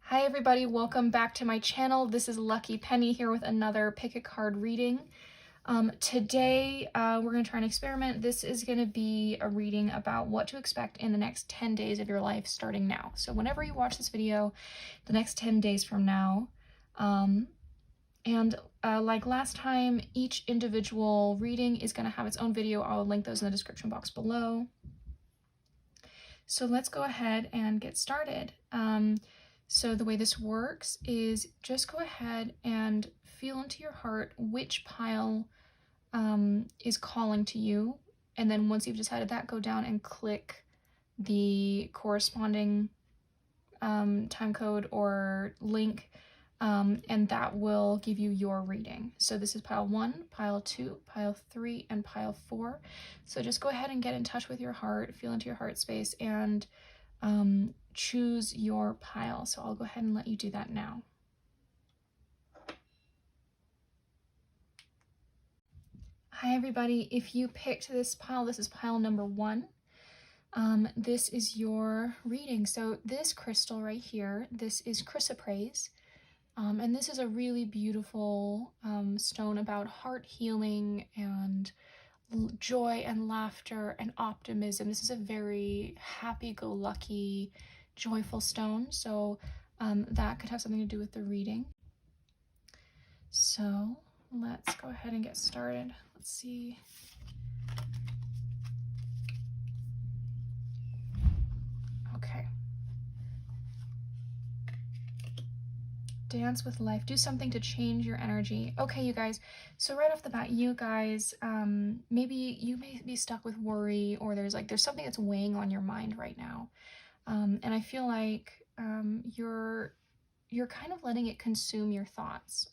Hi everybody, welcome back to my channel. This is Lucky Penny here with another pick a card reading. Today we're going to try an experiment. This is going to be a reading about what to expect in the next 10 days of your life starting now. So whenever you watch this video, the next 10 days from now. Like last time, each individual reading is going to have its own video. I'll link those in the description box below. So let's go ahead and get started. So the way this works is just go ahead and feel into your heart which pile is calling to you. And then once you've decided that, go down and click the corresponding time code or link, and that will give you your reading. So this is pile 1, pile 2, pile 3, and pile 4. So just go ahead and get in touch with your heart, feel into your heart space, and choose your pile. So I'll go ahead and let you do that now. Hi everybody, if you picked this pile, this is pile number 1. This is your reading. So this crystal right here, this is chrysoprase. And this is a really beautiful stone about heart healing and joy and laughter and optimism. This is a very happy-go-lucky, joyful stone, so that could have something to do with the reading. So let's go ahead and get started. Let's see. Okay. Dance with life. Do something to change your energy. Okay, you guys, so right off the bat, you guys, maybe you may be stuck with worry, or there's something that's weighing on your mind right now. And I feel like you're kind of letting it consume your thoughts.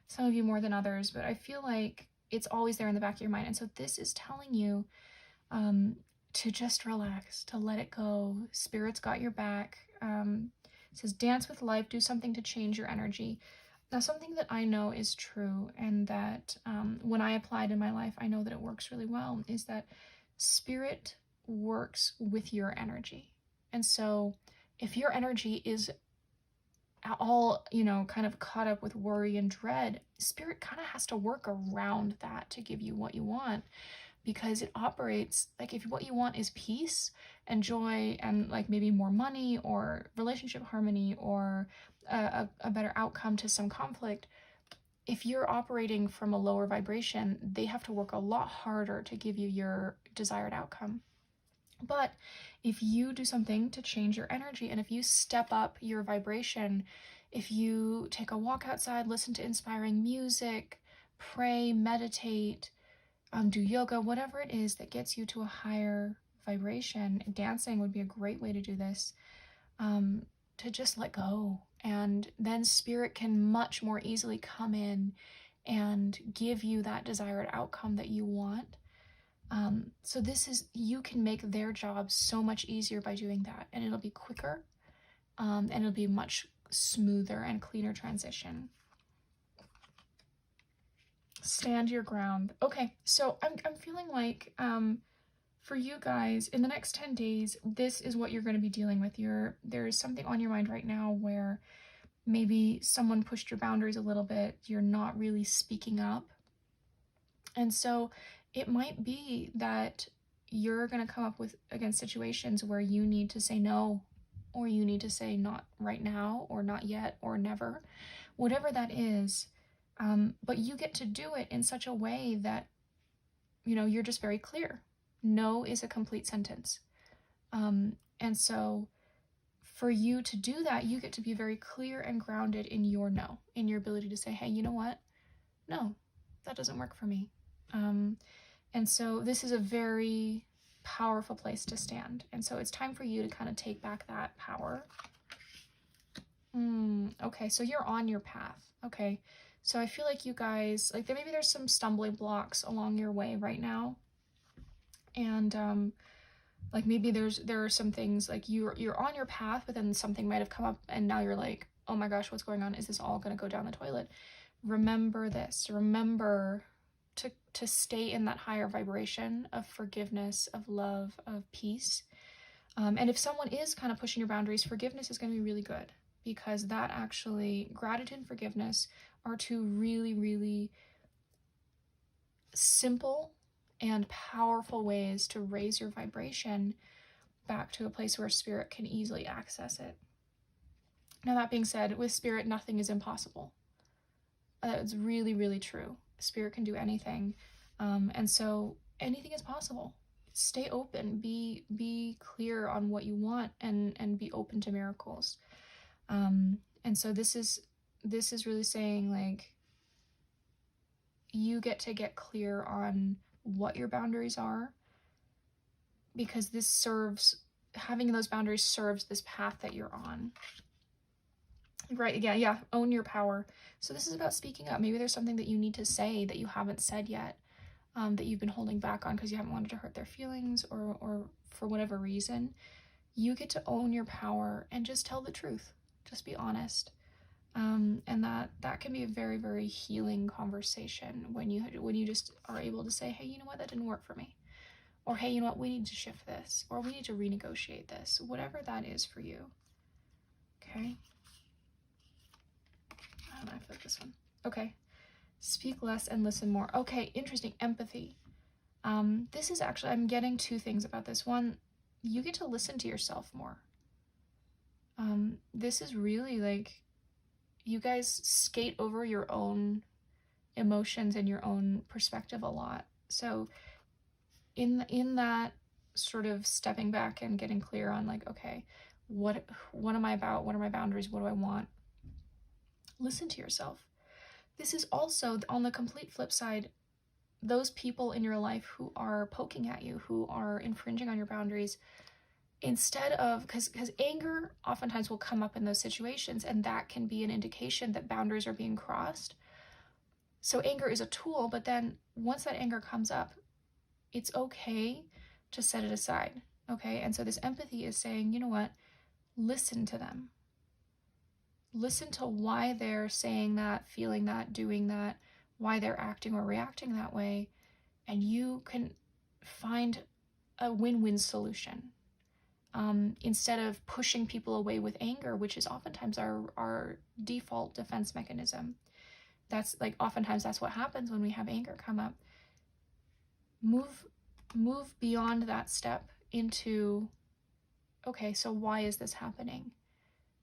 Some of you more than others, but I feel like it's always there in the back of your mind. And so this is telling you to just relax, to let it go. Spirit's got your back. It says, dance with life, do something to change your energy. Now, something that I know is true, and that when I applied in my life, I know that it works really well, is that spirit works with your energy. And so if your energy is all, kind of caught up with worry and dread, spirit kind of has to work around that to give you what you want, because it operates like if what you want is peace and joy and like maybe more money or relationship harmony or a better outcome to some conflict. If you're operating from a lower vibration, they have to work a lot harder to give you your desired outcome. But if you do something to change your energy, and if you step up your vibration, if you take a walk outside, listen to inspiring music, pray, meditate, do yoga, whatever it is that gets you to a higher vibration, dancing would be a great way to do this, to just let go. And then spirit can much more easily come in and give you that desired outcome that you want. So this is, you can make their job so much easier by doing that, and it'll be quicker, and it'll be much smoother and cleaner transition. Stand your ground. Okay, so I'm feeling like for you guys in the next 10 days, this is what you're going to be dealing with. There's something on your mind right now where maybe someone pushed your boundaries a little bit. You're not really speaking up. And so it might be that you're going to come up with, again, situations where you need to say no, or you need to say not right now, or not yet, or never, whatever that is. But you get to do it in such a way that, you're just very clear. No is a complete sentence. And so for you to do that, you get to be very clear and grounded in your no, in your ability to say, hey, you know what? No, that doesn't work for me. And so this is a very powerful place to stand. And so it's time for you to kind of take back that power. Okay, so you're on your path. Okay, so I feel like you guys, like maybe there's some stumbling blocks along your way right now. And like maybe there are some things like you're on your path, but then something might have come up and now you're like, oh my gosh, what's going on? Is this all going to go down the toilet? Remember this. Remember to stay in that higher vibration of forgiveness, of love, of peace. And if someone is kind of pushing your boundaries, forgiveness is going to be really good. because that actually, gratitude and forgiveness are two really, really simple and powerful ways to raise your vibration back to a place where spirit can easily access it. Now, that being said, with spirit, nothing is impossible. It's really, really true. Spirit can do anything. And so anything is possible. Stay open, be clear on what you want, and be open to miracles. And so this is really saying, like, you get to get clear on what your boundaries are, because this serves, having those boundaries serves this path that you're on. Right, yeah, own your power. So this is about speaking up. Maybe there's something that you need to say that you haven't said yet, that you've been holding back on because you haven't wanted to hurt their feelings, or for whatever reason. You get to own your power and just tell the truth. Just be honest. And that can be a very, very healing conversation when you just are able to say, hey, you know what, that didn't work for me. Or, hey, you know what, we need to shift this. Or we need to renegotiate this. Whatever that is for you. Okay? I don't know, I feel like this one. Okay. Speak less and listen more. Okay, interesting. Empathy. This is actually, I'm getting two things about this. One, you get to listen to yourself more. This is really like, you guys skate over your own emotions and your own perspective a lot. So in that sort of stepping back and getting clear on, like, okay, what am I about? What are my boundaries? What do I want? Listen to yourself. This is also, on the complete flip side, those people in your life who are poking at you, who are infringing on your boundaries, instead of, because anger oftentimes will come up in those situations, and that can be an indication that boundaries are being crossed. So anger is a tool, but then once that anger comes up, it's okay to set it aside, okay? And so this empathy is saying, you know what, listen to them. Listen to why they're saying that, feeling that, doing that, why they're acting or reacting that way, and you can find a win-win solution. Instead of pushing people away with anger, which is oftentimes our default defense mechanism. That's like, oftentimes that's what happens when we have anger come up. Move beyond that step into, okay, so why is this happening?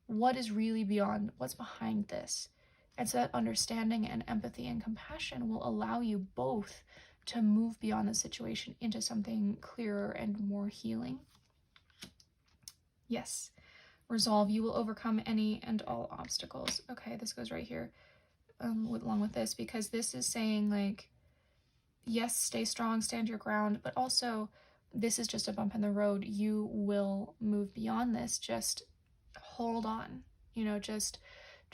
What is really beyond, what's behind this? And so that understanding and empathy and compassion will allow you both to move beyond the situation into something clearer and more healing. Yes. Resolve. You will overcome any and all obstacles. Okay, this goes right here along with this, because this is saying, like, yes, stay strong, stand your ground, but also this is just a bump in the road. You will move beyond this. Just hold on, you know, just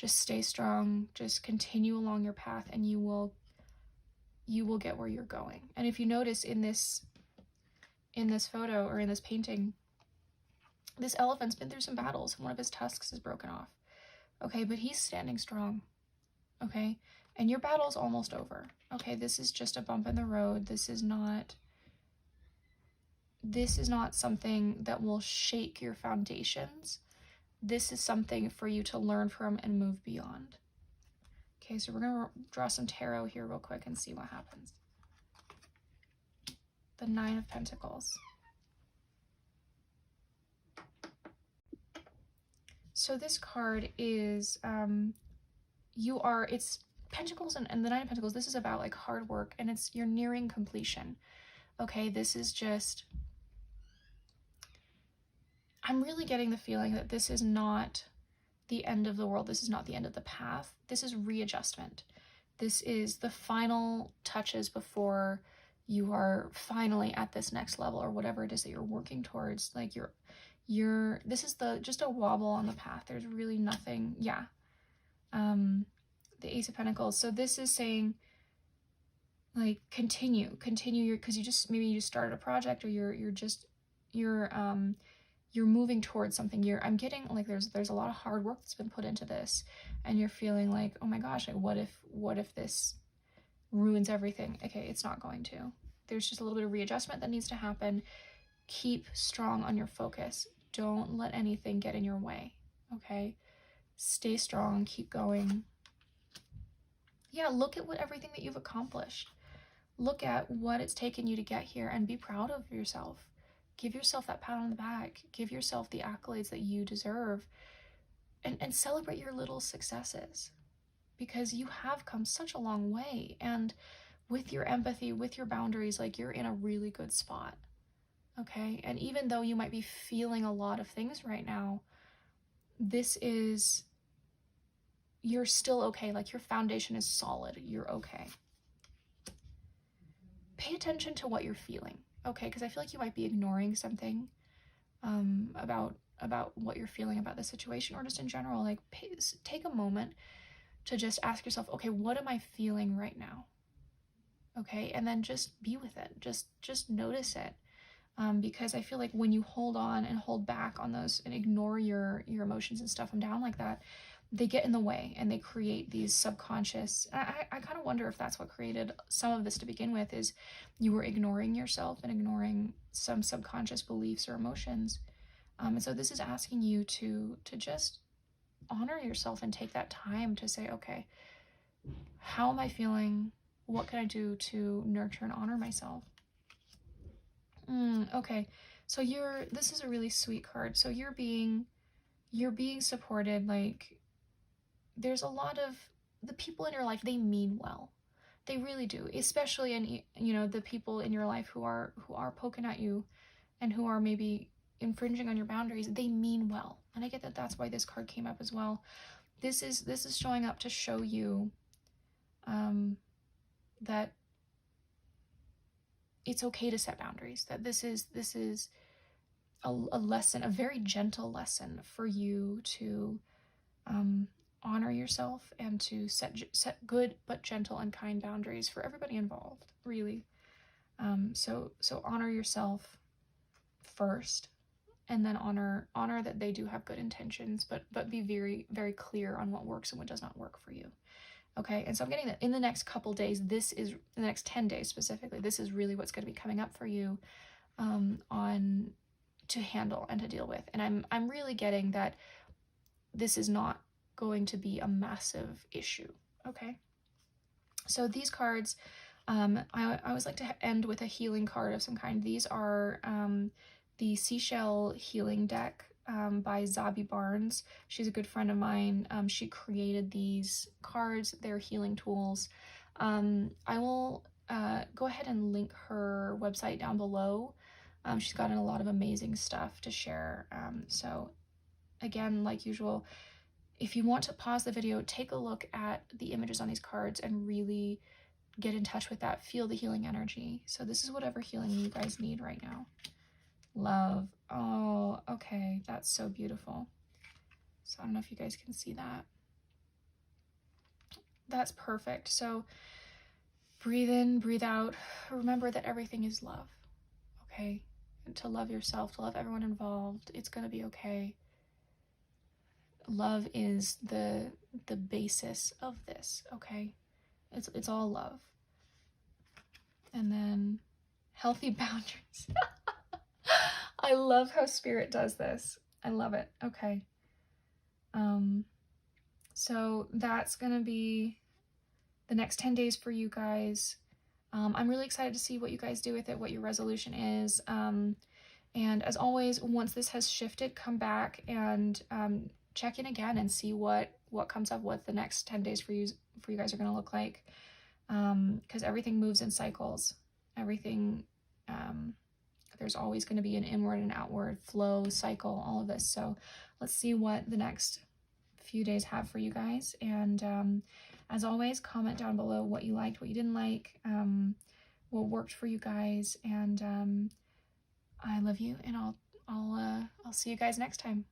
stay strong, just continue along your path, and you will get where you're going. And if you notice in this photo, or in this painting, this elephant's been through some battles, and one of his tusks is broken off. Okay, but he's standing strong. Okay, and your battle's almost over. Okay, this is just a bump in the road. This is not something that will shake your foundations. This is something for you to learn from and move beyond. Okay, so we're gonna draw some tarot here real quick and see what happens. The Nine of Pentacles. So this card is, it's Pentacles, and the Nine of Pentacles, this is about like hard work, and you're nearing completion. Okay, this is just, I'm really getting the feeling that this is not the end of the world. This is not the end of the path. This is readjustment. This is the final touches before you are finally at this next level, or whatever it is that you're working towards. Like this is just a wobble on the path. There's really nothing. Yeah. The Ace of Pentacles. So this is saying, like, continue because maybe you just started a project, or you're moving towards something. I'm getting like there's a lot of hard work that's been put into this, and you're feeling like, oh my gosh, like what if this ruins everything? Okay, it's not going to. There's just a little bit of readjustment that needs to happen. Keep strong on your focus. Don't let anything get in your way. Okay, Stay strong, keep going. Yeah, look at everything that you've accomplished. Look at what it's taken you to get here and be proud of yourself. Give yourself that pat on the back. Give yourself the accolades that you deserve, and celebrate your little successes, because you have come such a long way. And with your empathy, with your boundaries, like, you're in a really good spot. Okay. And even though you might be feeling a lot of things right now, you're still okay. Like, your foundation is solid. You're okay. Pay attention to what you're feeling. Okay. Because I feel like you might be ignoring something about what you're feeling about the situation, or just in general. Like, take a moment to just ask yourself, okay, what am I feeling right now? Okay. And then just be with it. Just notice it. Because I feel like when you hold on and hold back on those and ignore your emotions and stuff them down like that, they get in the way and they create these subconscious. I kind of wonder if that's what created some of this to begin with, is you were ignoring yourself and ignoring some subconscious beliefs or emotions. And so this is asking you to just honor yourself and take that time to say, okay, how am I feeling? What can I do to nurture and honor myself? Okay, so this is a really sweet card. So you're being supported. Like, there's a lot of the people in your life, they mean well. They really do, especially in, the people in your life who are poking at you and who are maybe infringing on your boundaries. They mean well. And I get that that's why this card came up as well. This is showing up to show you that it's okay to set boundaries, that this is a lesson, a very gentle lesson for you to honor yourself and to set good but gentle and kind boundaries for everybody involved, really. So honor yourself first, and then honor that they do have good intentions, but be very, very clear on what works and what does not work for you. Okay, and so I'm getting that in the next couple days, in the next 10 days specifically, this is really what's going to be coming up for you on to handle and to deal with. And I'm really getting that this is not going to be a massive issue. Okay, so these cards, I always like to end with a healing card of some kind. These are the Seashell healing deck by Zabe Barnes. She's a good friend of mine. She created these cards. They're healing tools. I will go ahead and link her website down below. She's gotten a lot of amazing stuff to share. So again, like usual, if you want to pause the video, take a look at the images on these cards and really get in touch with that. Feel the healing energy. So this is whatever healing you guys need right now. Love. Oh, okay. That's so beautiful. So I don't know if you guys can see that. That's perfect. So breathe in, breathe out. Remember that everything is love. Okay? And to love yourself, to love everyone involved. It's going to be okay. Love is the basis of this, okay? It's all love. And then healthy boundaries. I love how Spirit does this. I love it. Okay. So that's gonna be the next 10 days for you guys. I'm really excited to see what you guys do with it, what your resolution is. And as always, once this has shifted, come back and check in again and see what comes up, what the next 10 days for you guys are gonna look like. Because everything moves in cycles. Everything, there's always going to be an inward and outward flow, cycle, all of this. So let's see what the next few days have for you guys. And as always, comment down below what you liked, what you didn't like, what worked for you guys. And I love you, and I'll see you guys next time.